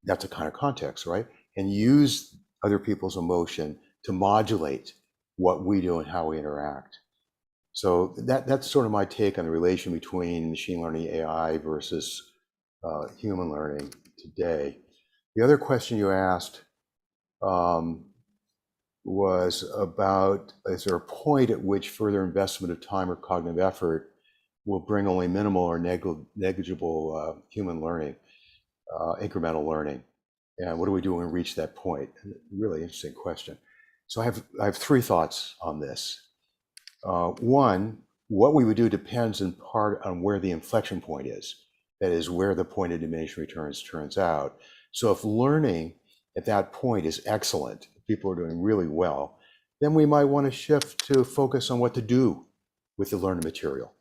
that's a kind of context, right? And use other people's emotion to modulate what we do and how we interact. So that's sort of my take on the relation between machine learning, AI versus human learning today. The other question you asked was about, is there a point at which further investment of time or cognitive effort will bring only minimal or negligible human learning, incremental learning? And what do we do when we reach that point? Really interesting question. So I have three thoughts on this. One, what we would do depends in part on where the inflection point is. That is, where the point of diminishing returns turns out. So if learning at that point is excellent, people are doing really well, then we might want to shift to focus on what to do with the learned material.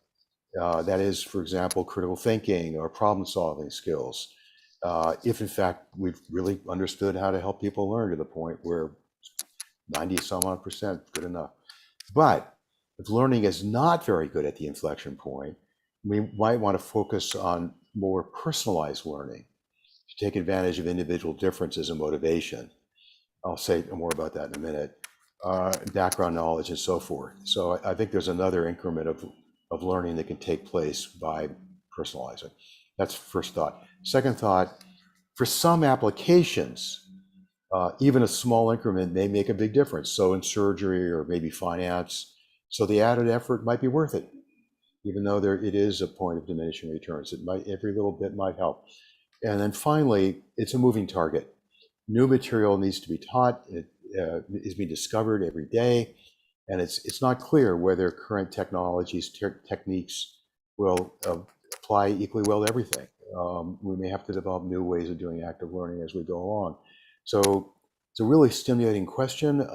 That is, for example, critical thinking or problem-solving skills. If in fact we've really understood how to help people learn to the point where 90-some-odd% good enough. But if learning is not very good at the inflection point, we might want to focus on more personalized learning to take advantage of individual differences in motivation. I'll say more about that in a minute. Background knowledge and so forth. So I think there's another increment of learning that can take place by personalizing. That's first thought. Second thought, for some applications, even a small increment may make a big difference. So in surgery or maybe finance, so the added effort might be worth it, even though it is a point of diminishing returns. Every little bit might help. And then finally, it's a moving target. New material needs to be taught. It is being discovered every day. And it's not clear whether current technologies, techniques will apply equally well to everything. We may have to develop new ways of doing active learning as we go along. So it's a really stimulating question.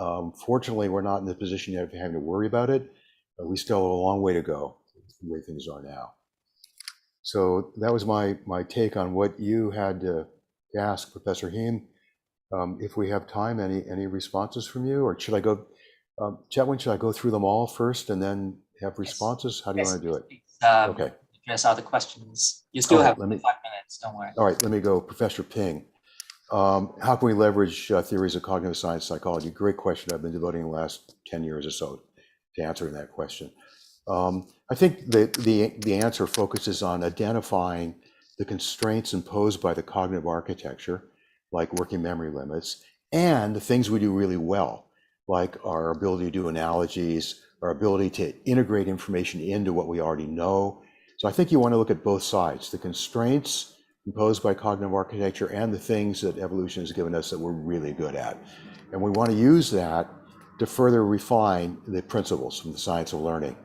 Fortunately, we're not in the position yet of having to worry about it. But we still have a long way to go the way things are now. So that was my take on what you had to ask, Professor Heem. If we have time, any responses from you, or should I go, Chetwin, should I go through them all first and then have responses? How do you want to do it? Okay. Address all the questions. You still have 5 minutes, don't worry. All right, let me go. Professor Ping. How can we leverage theories of cognitive science psychology? Great question. I've been devoting the last 10 years or so to answering that question. I think that the answer focuses on identifying the constraints imposed by the cognitive architecture, like working memory limits, and the things we do really well, like our ability to do analogies, our ability to integrate information into what we already know. So I think you want to look at both sides, the constraints imposed by cognitive architecture and the things that evolution has given us that we're really good at. And we want to use that to further refine the principles from the science of learning.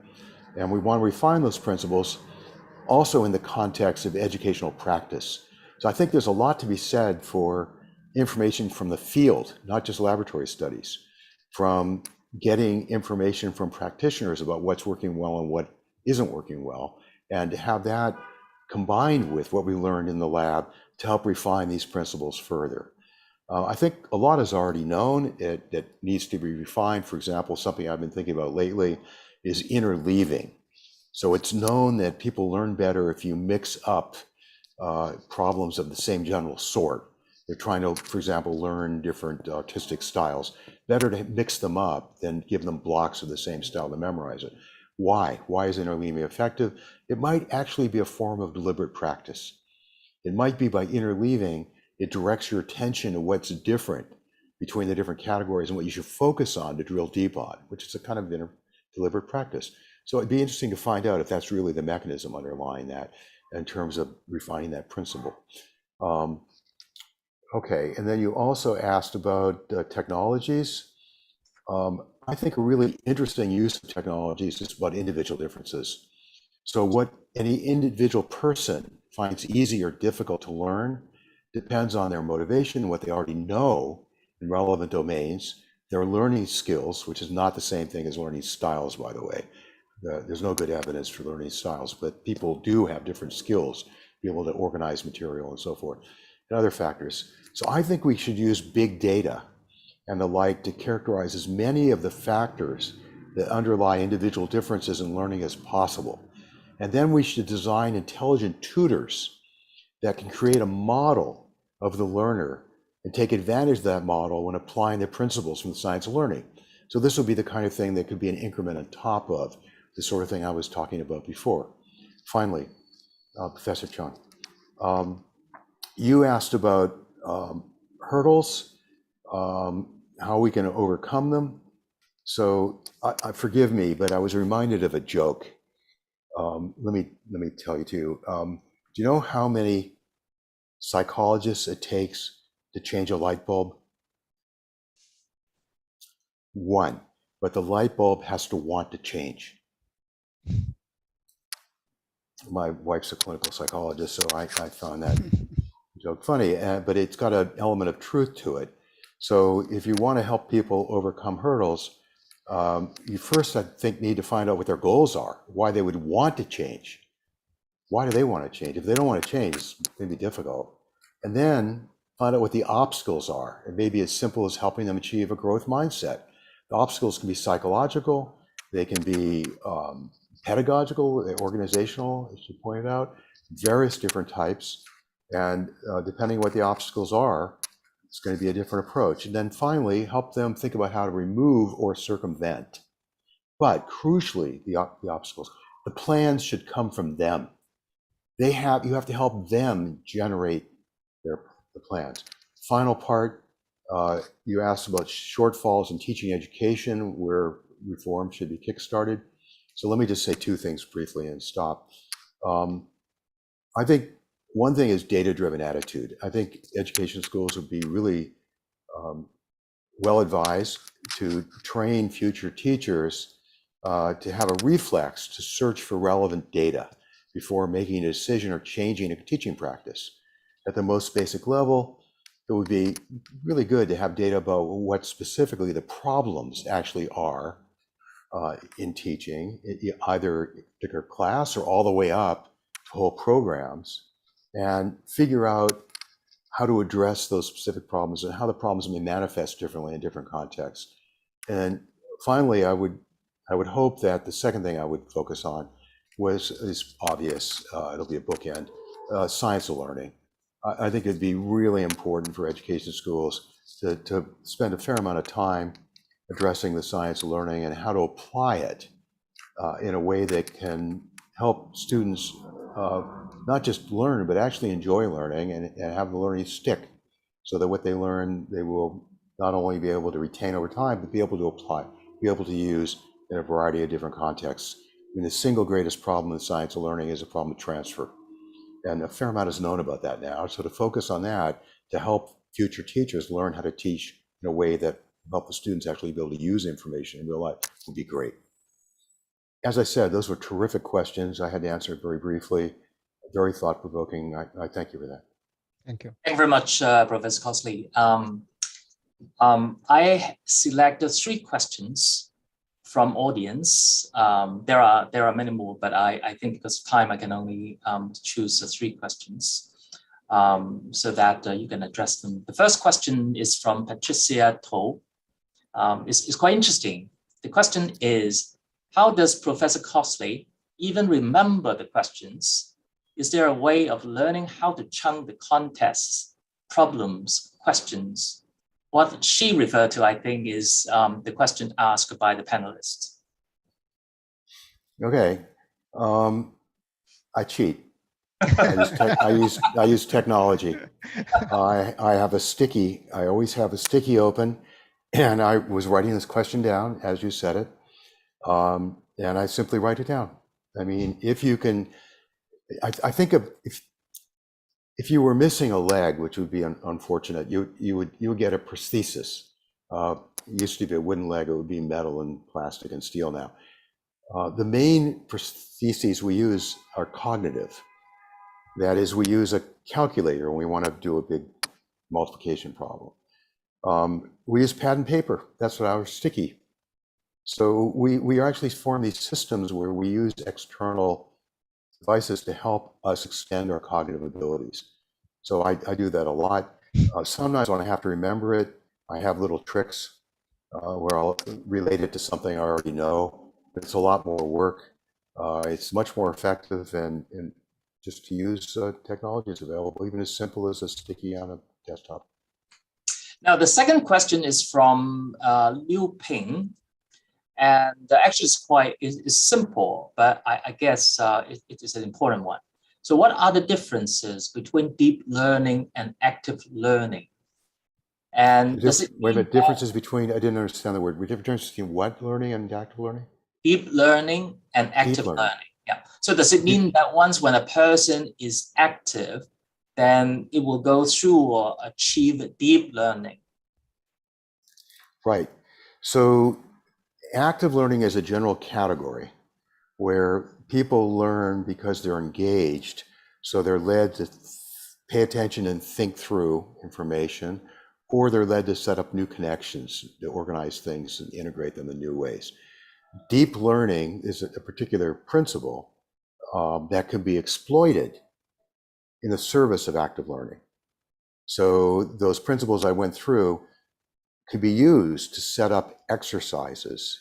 And we want to refine those principles also in the context of educational practice. So I think there's a lot to be said for information from the field, not just laboratory studies, from getting information from practitioners about what's working well and what isn't working well, and to have that combined with what we learned in the lab to help refine these principles further. I think a lot is already known that needs to be refined. For example, something I've been thinking about lately is interleaving. So it's known that people learn better if you mix up problems of the same general sort. They're trying to, for example, learn different autistic styles. Better to mix them up than give them blocks of the same style to memorize it. Why? Why is interleaving effective? It might actually be a form of deliberate practice. It might be by interleaving, it directs your attention to what's different between the different categories and what you should focus on to drill deep on, which is a kind of deliberate practice. So it'd be interesting to find out if that's really the mechanism underlying that in terms of refining that principle. Okay, and then you also asked about technologies. I think a really interesting use of technologies is about individual differences. So what any individual person finds easy or difficult to learn depends on their motivation, what they already know in relevant domains, their learning skills, which is not the same thing as learning styles, by the way. There's no good evidence for learning styles, but people do have different skills, be able to organize material and so forth, and other factors. So I think we should use big data and the like to characterize as many of the factors that underlie individual differences in learning as possible. And then we should design intelligent tutors that can create a model of the learner and take advantage of that model when applying the principles from the science of learning. So this will be the kind of thing that could be an increment on top of the sort of thing I was talking about before. Finally, Professor Chung, you asked about hurdles, how we can overcome them. So forgive me, but I was reminded of a joke. Let me tell you too. Do you know how many psychologists it takes to change a light bulb? One, but the light bulb has to want to change. My wife's a clinical psychologist, so I found that joke funny, but it's got an element of truth to it. So if you want to help people overcome hurdles, you first, I think, need to find out what their goals are, why they would want to change. Why do they want to change? If they don't want to change, it's going to be difficult. And then find out what the obstacles are. It may be as simple as helping them achieve a growth mindset. The obstacles can be psychological, they can be pedagogical, organizational, as you pointed out, various different types. And depending what the obstacles are, it's going to be a different approach. And then finally, help them think about how to remove or circumvent. But crucially, the obstacles, the plans should come from them. You have to help them generate the plans. Final part, you asked about shortfalls in teaching education where reform should be kickstarted. So let me just say two things briefly and stop. I think one thing is data-driven attitude. I think education schools would be really well advised to train future teachers to have a reflex to search for relevant data before making a decision or changing a teaching practice. At the most basic level, it would be really good to have data about what specifically the problems actually are in teaching, either a particular class or all the way up to whole programs, and figure out how to address those specific problems and how the problems may manifest differently in different contexts. And finally, I would hope that the second thing I would focus on is obvious. It'll be a bookend, science of learning. I think it'd be really important for education schools to spend a fair amount of time addressing the science of learning and how to apply it in a way that can help students not just learn, but actually enjoy learning and have the learning stick, so that what they learn, they will not only be able to retain over time, but be able to apply, be able to use in a variety of different contexts. I mean, the single greatest problem in science of learning is a problem of transfer. And a fair amount is known about that now. So to focus on that, to help future teachers learn how to teach in a way that help the students actually be able to use information in real life would be great. As I said, those were terrific questions. I had to answer it very briefly, very thought-provoking. I thank you for that. Thank you. Thank you very much, Professor Kosslyn. I selected 3 questions from audience. There are many more, but I think because of time, I can only choose 3 questions so that you can address them. The first question is from Patricia To. It's quite interesting. The question is, how does Professor Kosslyn even remember the questions? Is there a way of learning how to chunk the contests, problems, questions? What she referred to, I think, is the question asked by the panelists. Okay, I cheat. I use technology. I have a sticky. I always have a sticky open, and I was writing this question down as you said it, and I simply write it down. I mean, if you can, I think of if you were missing a leg, which would be unfortunate, you would get a prosthesis. It used to be a wooden leg; it would be metal and plastic and steel now. The main prostheses we use are cognitive. That is, we use a calculator when we want to do a big multiplication problem. We use pad and paper. That's what our sticky. So we actually form these systems where we use external devices to help us extend our cognitive abilities. So I do that a lot. Sometimes when I have to remember it, I have little tricks where I'll relate it to something I already know. But it's a lot more work. It's much more effective and just to use technologies available, even as simple as a sticky on a desktop. Now, the second question is from Liu Ping. And actually it's simple, but I guess it is an important one. So what are the differences between deep learning and active learning? And does it wait a minute, differences between, I didn't understand the word, differences between what learning and active learning? Deep learning and active learning. Yeah. So does it mean that once when a person is active, then it will go through or achieve deep learning? Right. So active learning is a general category where people learn because they're engaged. So they're led to pay attention and think through information, or they're led to set up new connections, to organize things and integrate them in new ways. Deep learning is a particular principle that can be exploited in the service of active learning. So those principles I went through could be used to set up exercises.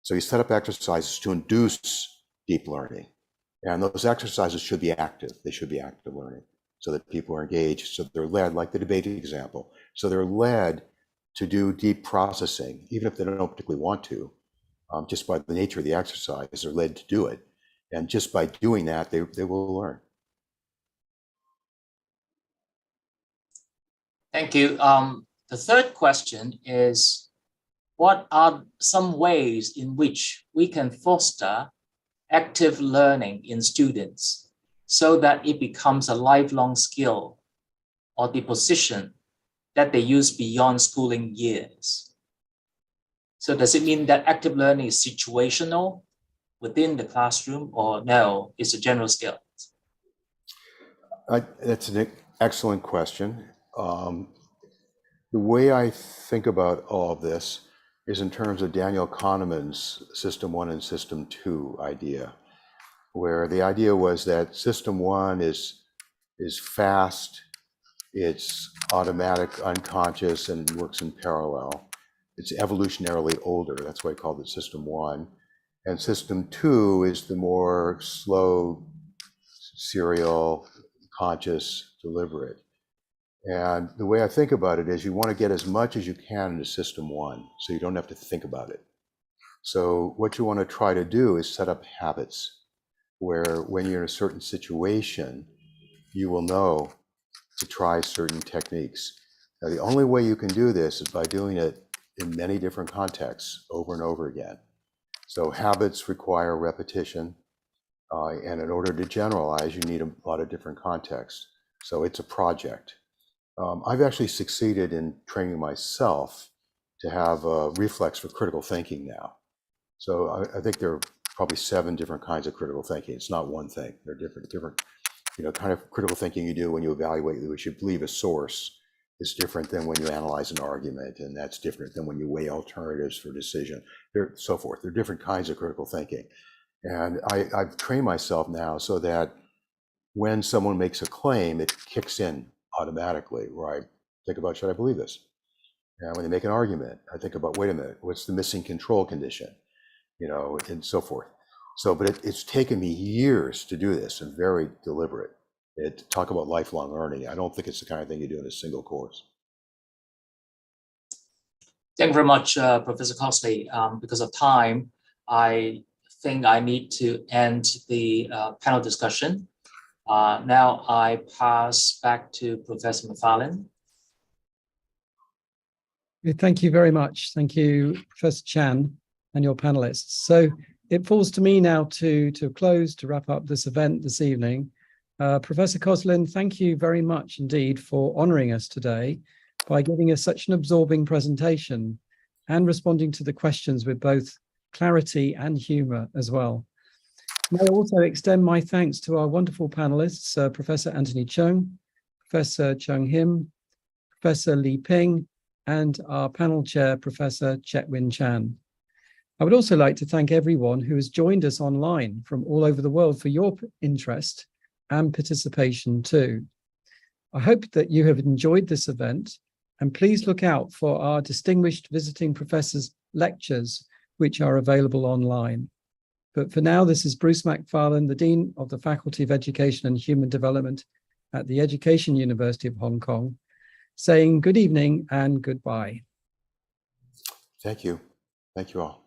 So you set up exercises to induce deep learning. And those exercises should be active. They should be active learning so that people are engaged. So they're led, like the debate example. So they're led to do deep processing, even if they don't particularly want to. Just by the nature of the exercise, they're led to do it. And just by doing that, they will learn. Thank you. The third question is, what are some ways in which we can foster active learning in students so that it becomes a lifelong skill or disposition that they use beyond schooling years? So does it mean that active learning is situational within the classroom, or no, it's a general skill? That's an excellent question. The way I think about all of this is in terms of Daniel Kahneman's System 1 and System 2 idea, where the idea was that System 1 is fast, it's automatic, unconscious, and works in parallel. It's evolutionarily older, that's why I called it System 1. And System 2 is the more slow, serial, conscious, deliberate. And the way I think about it is you want to get as much as you can into system one, so you don't have to think about it. So what you want to try to do is set up habits where when you're in a certain situation, you will know to try certain techniques. Now, the only way you can do this is by doing it in many different contexts over and over again. So habits require repetition, and in order to generalize, you need a lot of different contexts. So it's a project. I've actually succeeded in training myself to have a reflex for critical thinking now. So I think there are probably 7 different kinds of critical thinking. It's not one thing. They're different, kind of critical thinking you do when you evaluate, which you believe a source is different than when you analyze an argument, and that's different than when you weigh alternatives for decision, so forth. There are different kinds of critical thinking. And I've trained myself now so that when someone makes a claim, it kicks in automatically, where I think about, should I believe this? And when they make an argument, I think about, wait a minute, what's the missing control condition? And so forth. So, but it's taken me years to do this and very deliberate. Talk about lifelong learning. I don't think it's the kind of thing you do in a single course. Thank you very much, Professor Kosslyn. Because of time, I think I need to end the panel discussion. Now I pass back to Professor McFarlane. Thank you very much. Thank you, Professor Chan and your panelists. So it falls to me now to close, to wrap up this event this evening. Professor Kosslyn, thank you very much indeed for honoring us today by giving us such an absorbing presentation and responding to the questions with both clarity and humor as well. May I also extend my thanks to our wonderful panelists, Professor Anthony Chung, Professor Chung Him, Professor Li Ping, and our panel chair, Professor Chetwin Chan. I would also like to thank everyone who has joined us online from all over the world for your interest and participation too. I hope that you have enjoyed this event, and please look out for our distinguished visiting professors' lectures, which are available online. But for now, this is Bruce McFarlane, the Dean of the Faculty of Education and Human Development at the Education University of Hong Kong, saying good evening and goodbye. Thank you. Thank you all.